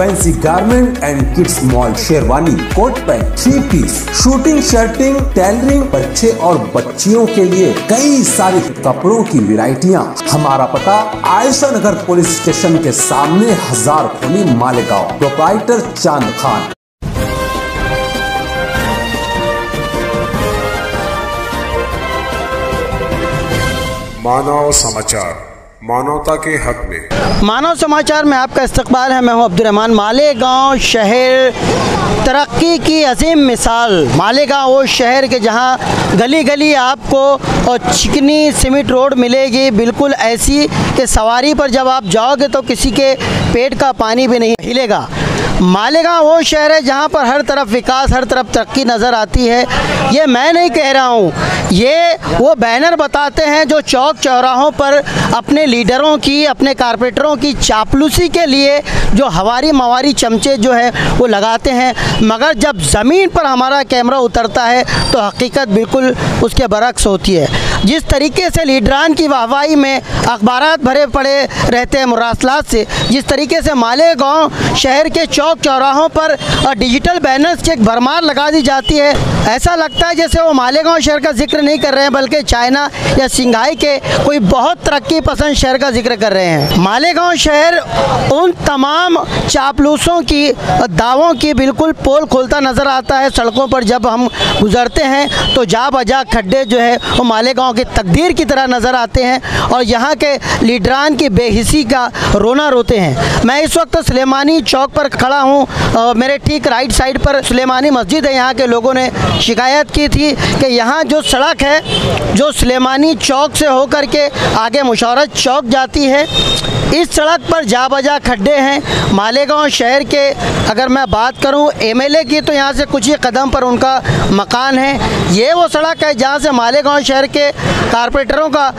Fancy garment and kids mall, sherwani, coat pant, 3 piece, suiting, shirting, tailoring, बच्चे और बच्चियों के लिए कई सारे कपड़ों की वैरायटियां। हमारा पता आयशा नगर पुलिस स्टेशन के सामने, हजार खोली, मालेगांव। प्रोप्राइटर चांद खान। मानव समाचार, मानवता के हक में। मानव समाचार में आपका इस्तकबाल है। मैं हूं अब्दुर्रहमान। मालेगांव शहर तरक्की की अजीम मिसाल। मालेगांव वो शहर के जहां गली गली आपको और चिकनी सीमेंट रोड मिलेगी, बिल्कुल ऐसी कि सवारी पर जब आप जाओगे तो किसी के पेट का पानी भी नहीं हिलेगा। मालेगांव वो शहर है जहां पर हर तरफ विकास, हर तरफ तरक्की नज़र आती है। ये मैं नहीं कह रहा हूं, ये वो बैनर बताते हैं जो चौक चौराहों पर अपने लीडरों की, अपने कारपोरेटरों की चापलूसी के लिए जो हवारी मवारी चमचे जो है वो लगाते हैं, मगर जब ज़मीन पर हमारा कैमरा उतरता है तो हकीकत बिल्कुल उसके बरक्स होती है। जिस तरीके से लीडरान की वाहवाही में अखबारात भरे पड़े रहते हैं मुरासलात से, जिस तरीके से मालेगांव शहर के चौक चौराहों पर डिजिटल बैनर्स की एक भरमार लगा दी जाती है, ऐसा लगता है जैसे वो मालेगांव शहर का जिक्र नहीं कर रहे हैं बल्कि चाइना या सिंघाई के कोई बहुत तरक्की पसंद शहर का जिक्र कर रहे हैं। मालेगांव शहर उन तमाम चापलूसों की, दावों की बिल्कुल पोल खोलता नज़र आता है। सड़कों पर जब हम गुजरते हैं तो जा बजा खड्डे जो है वो मालेगांव की तकदीर की तरह नज़र आते हैं और यहाँ के लीडरान की बेहिसी का रोना रोते हैं। मैं इस वक्त सुलेमानी चौक पर खड़ा हूँ। मेरे ठीक राइट साइड पर सुलेमानी मस्जिद है। यहाँ के लोगों ने शिकायत की थी कि यहाँ जो सड़क है जो सुलेमानी चौक से होकर के आगे मुशौरत चौक जाती है, इस सड़क पर जा बजा खड्डे हैं। मालेगांव शहर के अगर मैं बात करूं एमएलए की तो यहाँ से कुछ ही कदम पर उनका मकान है। ये वो सड़क है जहाँ से मालेगांव शहर के कारपोरेटरों का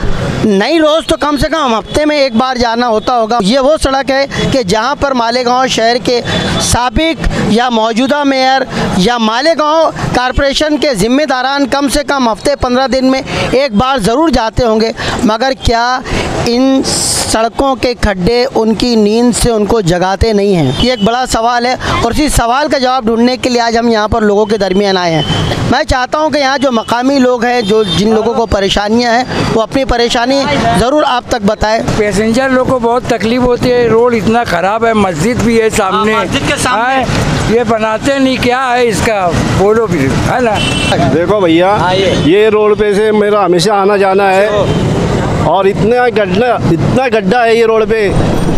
नई रोज़ तो कम से कम हफ्ते में एक बार जाना होता होगा। ये वो सड़क है कि जहाँ पर मालेगांव शहर के साबिक या मौजूदा मेयर या मालेगांव कारपोरेशन के ज़िम्मेदारान कम से कम हफ्ते 15 दिन में एक बार ज़रूर जाते होंगे, मगर क्या इन सड़कों के खड्डे उनकी नींद से उनको जगाते नहीं हैं? ये एक बड़ा सवाल है और इसी सवाल का जवाब ढूंढने के लिए आज हम यहाँ पर लोगों के दरमियान आए हैं। मैं चाहता हूँ कि यहाँ जो मकामी लोग हैं, जो जिन लोगों को परेशानियाँ हैं, वो अपनी परेशानी ज़रूर आप तक बताएं। पैसेंजर लोग को बहुत तकलीफ होती है, रोड इतना ख़राब है, मस्जिद भी है सामने, मस्जिद के सामने ये बनाते नहीं, क्या है इसका बोलो फिर, है ना। देखो भैया, ये रोड पे से मेरा हमेशा आना जाना है और इतना गड्ढा है ये रोड पे,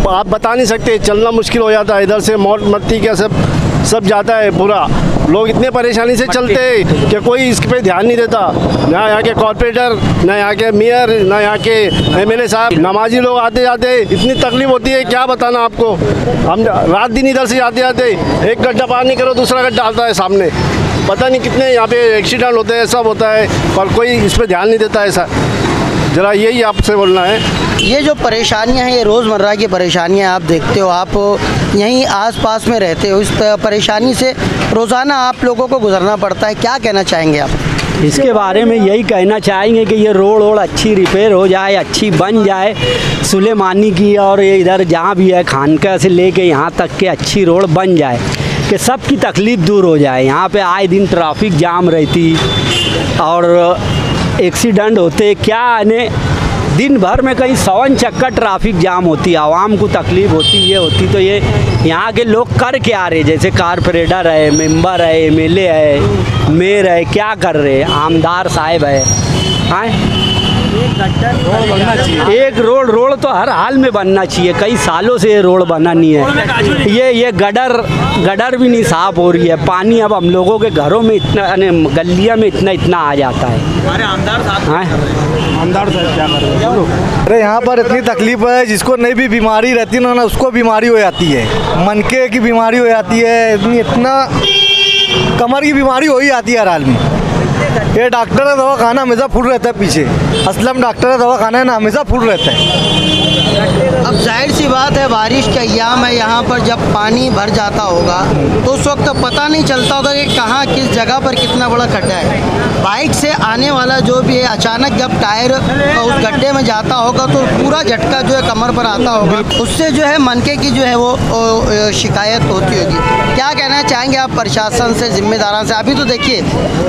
आप बता नहीं सकते, चलना मुश्किल हो जाता है। इधर से मौत मत्ती क्या सब जाता है पूरा। लोग इतने परेशानी से चलते हैं कि कोई इस पे ध्यान नहीं देता, ना यहाँ के कॉर्पोरेटर, ना यहाँ के मेयर, ना यहाँ के एमएलए साहब। नमाजी लोग आते जाते इतनी तकलीफ होती है, क्या बताना आपको। हम रात दिन इधर से आते जाते एक गड्ढा पार नहीं करो दूसरा गड्ढा आता है सामने, पता नहीं कितने यहाँ पे एक्सीडेंट होते हैं, सब होता है, पर कोई इस पर ध्यान नहीं देता ऐसा। ज़रा यही आपसे बोलना है। ये जो परेशानियां हैं, ये रोज़मर्रा की परेशानियां आप देखते हो, आप यहीं आसपास में रहते हो, इस परेशानी से रोज़ाना आप लोगों को गुजरना पड़ता है। क्या कहना चाहेंगे आप इसके बारे में? यही कहना चाहेंगे कि ये रोड अच्छी रिपेयर हो जाए, अच्छी बन जाए सुलेमानी की, और ये इधर जहाँ भी है खानका से लेके यहाँ तक के अच्छी रोड बन जाए कि सबकी तकलीफ़ दूर हो जाए। यहाँ पे आए दिन ट्रैफिक जाम रहती और एक्सीडेंट होते, क्या ने दिन भर में कहीं 100 चक्कर ट्रैफिक जाम होती, आवाम को तकलीफ़ होती, ये होती। तो ये यहाँ के लोग कर क्या रहे, जैसे कारपोरेटर है, मेंबर है, एमएलए है, मेयर है, क्या कर रहे हैं, आमदार साहब है, हाँ। एक रोड तो हर हाल में बनना चाहिए, कई सालों से ये रोड बना नहीं है। ये गडर भी नहीं साफ हो रही है, पानी अब हम लोगों के घरों में इतना, गलिया में इतना आ जाता है। हमारे आमदार साहब क्या कर रहे हैं? अरे यहाँ पर इतनी तकलीफ है, जिसको नहीं भी बीमारी रहती ना उसको बीमारी हो जाती है, मनके की बीमारी हो जाती है, इतना कमर की बीमारी हो ही आती है हर हाल में। ये डॉक्टर का दवाखाना हमेशा फुल रहता है पीछे। असलम डॉक्टर का दवाखाना है ना, हमेशा फुल रहता है। अब जाहिर सी बात है, बारिश के अय्याम है, यहाँ पर जब पानी भर जाता होगा तो उस वक्त पता नहीं चलता होगा कि कहाँ किस जगह पर कितना बड़ा गड्ढा है। बाइक से आने वाला जो भी है, अचानक जब टायर उस गड्ढे में जाता होगा तो पूरा झटका जो है कमर पर आता होगा, उससे जो है मनके की जो है वो शिकायत होती होगी। क्या कहना चाहेंगे आप प्रशासन से, जिम्मेदारान से? अभी तो देखिए,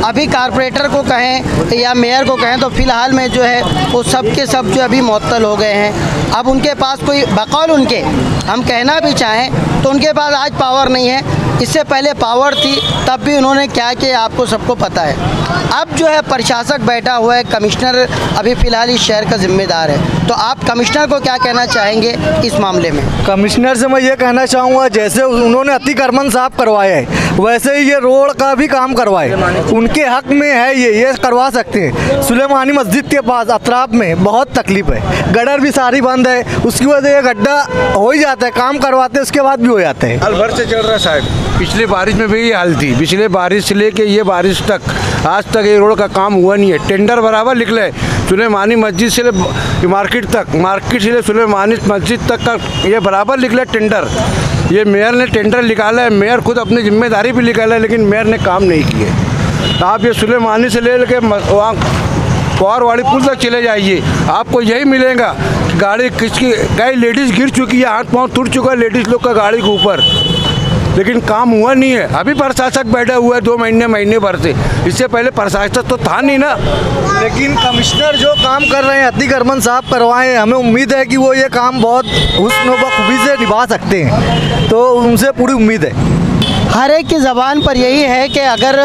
अभी कारपोरेटर को कहें या मेयर को कहें तो फिलहाल में जो है वो सब के सब जो अभी मुअत्तल हो गए हैं। अब उनके पास कोई बकौल उनके हम कहना भी चाहें तो उनके पास आज पावर नहीं है। इससे पहले पावर थी, तब भी उन्होंने क्या किया आपको सबको पता है। अब जो है प्रशासक बैठा हुआ है, कमिश्नर अभी फ़िलहाल इस शहर का जिम्मेदार है, तो आप कमिश्नर को क्या कहना चाहेंगे इस मामले में? कमिश्नर से मैं ये कहना चाहूँगा, जैसे उन्होंने अतिक्रमण साफ करवाया है वैसे ही ये रोड का भी काम करवाए। उनके हक में है, ये करवा सकते हैं। सुलेमानी मस्जिद के पास अतराफ में बहुत तकलीफ है, गटर भी सारी बंद है, उसकी वजह से ये गड्ढा हो ही जाता है। काम करवाते हैं उसके बाद भी हो जाता है। साल भर से चल रहा है साहब। पिछली बारिश में भी ये हाल थी, पिछले बारिश से लेके ये बारिश तक आज तक ये रोड का काम हुआ नहीं है। टेंडर बराबर निकले सुलेमानी मस्जिद से मार्केट तक, मार्केट से सुलेमानी मस्जिद तक का ये बराबर निकले टेंडर। ये मेयर ने टेंडर निकाला है, मेयर खुद अपनी जिम्मेदारी भी निकाला है, लेकिन मेयर ने काम नहीं किए। आप ये सुलेमानी से ले लेके वहाँ पवारवाड़ी पुल तक चले जाइए, आपको यही मिलेगा कि गाड़ी किसकी, कई लेडीज़ गिर चुकी है, हाथ पाँव टूट चुका है लेडीज़ लोग का गाड़ी के ऊपर, लेकिन काम हुआ नहीं है। अभी प्रशासक बैठा हुआ है 2 महीने भर से, इससे पहले प्रशासक तो था नहीं ना। लेकिन कमिश्नर जो काम कर रहे हैं, अतिक्रमण साफ करवाएं, हमें उम्मीद है कि वो ये काम बहुत हुस्न व खूबी से निभा सकते हैं, तो उनसे पूरी उम्मीद है। हर एक की ज़बान पर यही है कि अगर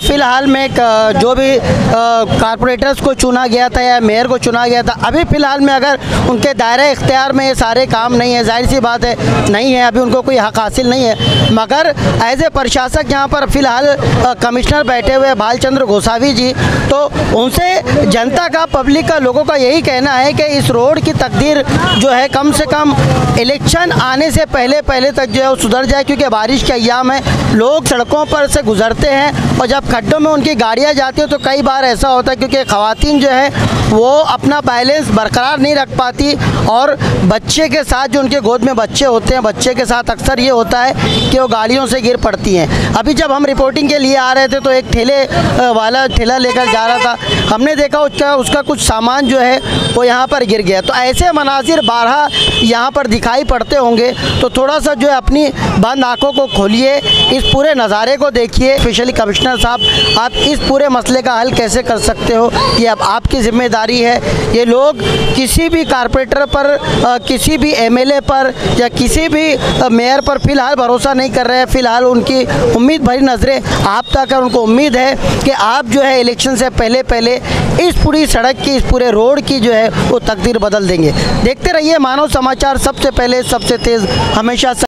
फ़िलहाल में जो भी कारपोरेटर्स को चुना गया था या मेयर को चुना गया था, अभी फ़िलहाल में अगर उनके दायरे इख्तियार में ये सारे काम नहीं है, जाहिर सी बात है नहीं है, अभी उनको कोई हक़ हासिल नहीं है। मगर एज ए प्रशासक यहाँ पर फ़िलहाल कमिश्नर बैठे हुए भालचंद्र गोसावी जी, तो उनसे जनता का, पब्लिक का, लोगों का यही कहना है कि इस रोड की तकदीर जो है कम से कम इलेक्शन आने से पहले तक जो है वो सुधर जाए, क्योंकि बारिश के अय्याम है, लोग सड़कों पर से गुजरते हैं और जब खड्डों में उनकी गाड़ियां जाती हैं तो कई बार ऐसा होता है, क्योंकि ख़वातीन जो है वो अपना बैलेंस बरकरार नहीं रख पाती और बच्चे के साथ, जो उनके गोद में बच्चे होते हैं, बच्चे के साथ अक्सर ये होता है कि वो गाड़ियों से गिर पड़ती हैं। अभी जब हम रिपोर्टिंग के लिए आ रहे थे तो एक ठेले वाला ठेला लेकर जा रहा था, हमने देखा उसका कुछ सामान जो है वो यहाँ पर गिर गया। तो ऐसे मनाजिर बारहा यहाँ पर दिखाई पड़ते होंगे, तो थोड़ा सा जो है अपनी बंद आँखों को खोलिए, इस पूरे नज़ारे को देखिए। स्पेशली कमिश्नर साहब, आप इस पूरे मसले का हल कैसे कर सकते हो, ये अब आपकी जिम्मेदारी है। ये लोग किसी भी कारपोरेटर पर, किसी भी एमएलए पर या किसी भी मेयर पर फ़िलहाल भरोसा नहीं कर रहे हैं। फ़िलहाल उनकी उम्मीद भरी नज़रें आप तक है। उनको उम्मीद है कि आप जो है इलेक्शन से पहले इस पूरी सड़क की, इस पूरे रोड की जो है वो तकदीर बदल देंगे। देखते रहिए मानव समाचार, सबसे पहले, सबसे तेज़, हमेशा।